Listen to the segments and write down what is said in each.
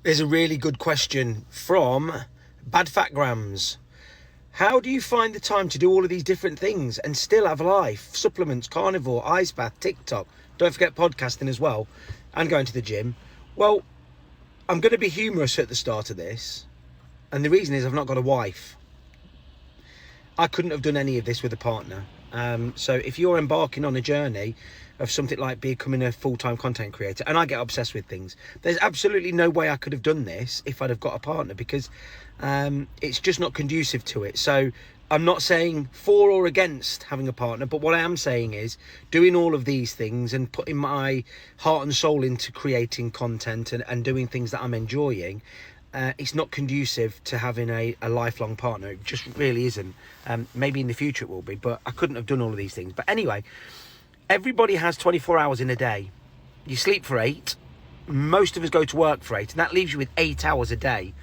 There's a really good question from Bad Fat Grams. How do you find the time to do all of these different things and still have life? Supplements, carnivore, ice bath, TikTok. Don't forget podcasting as well, and going to the gym. Well, I'm going to be humorous at the start of this. And the reason is I've not got a wife. I couldn't have done any of this with a partner. So if you're embarking on a journey of something like becoming a full-time content creator, and I get obsessed with things, there's absolutely no way I could have done this if I'd have got a partner, because it's just not conducive to it. So I'm not saying for or against having a partner, but what I am saying is doing all of these things and putting my heart and soul into creating content and doing things that I'm enjoying, it's not conducive to having a lifelong partner. It just really isn't. Maybe in the future it will be, but I couldn't have done all of these things. But anyway, everybody has 24 hours in a day. You sleep for 8. Most of us go to work for 8, and that leaves you with 8 hours a day.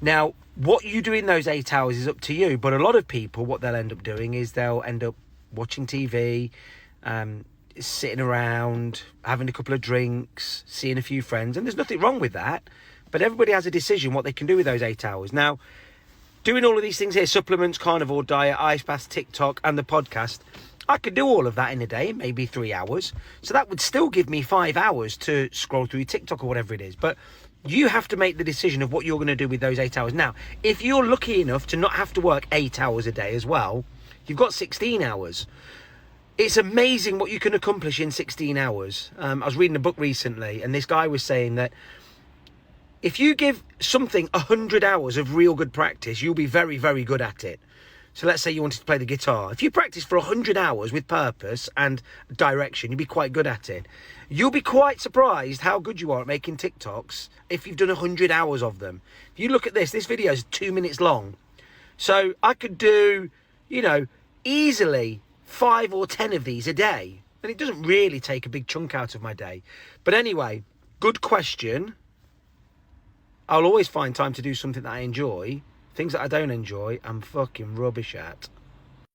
Now, what you do in those 8 hours is up to you, but a lot of people, what they'll end up doing is they'll end up watching TV, sitting around, having a couple of drinks, seeing a few friends, and there's nothing wrong with that. But everybody has a decision what they can do with those 8 hours. Now, doing all of these things here, supplements, carnivore diet, ice bath, TikTok, and the podcast, I could do all of that in a day, maybe 3 hours. So that would still give me 5 hours to scroll through TikTok or whatever it is. But you have to make the decision of what you're going to do with those 8 hours. Now, if you're lucky enough to not have to work 8 hours a day as well, you've got 16 hours. It's amazing what you can accomplish in 16 hours. I was reading a book recently, and this guy was saying that if you give something 100 hours of real good practice, you'll be very, very good at it. So let's say you wanted to play the guitar. If you practice for 100 hours with purpose and direction, you'll be quite good at it. You'll be quite surprised how good you are at making TikToks if you've done 100 hours of them. If you look at this video is 2 minutes long. So I could do, easily 5 or 10 of these a day. And it doesn't really take a big chunk out of my day. But anyway, good question. I'll always find time to do something that I enjoy. Things that I don't enjoy, I'm fucking rubbish at.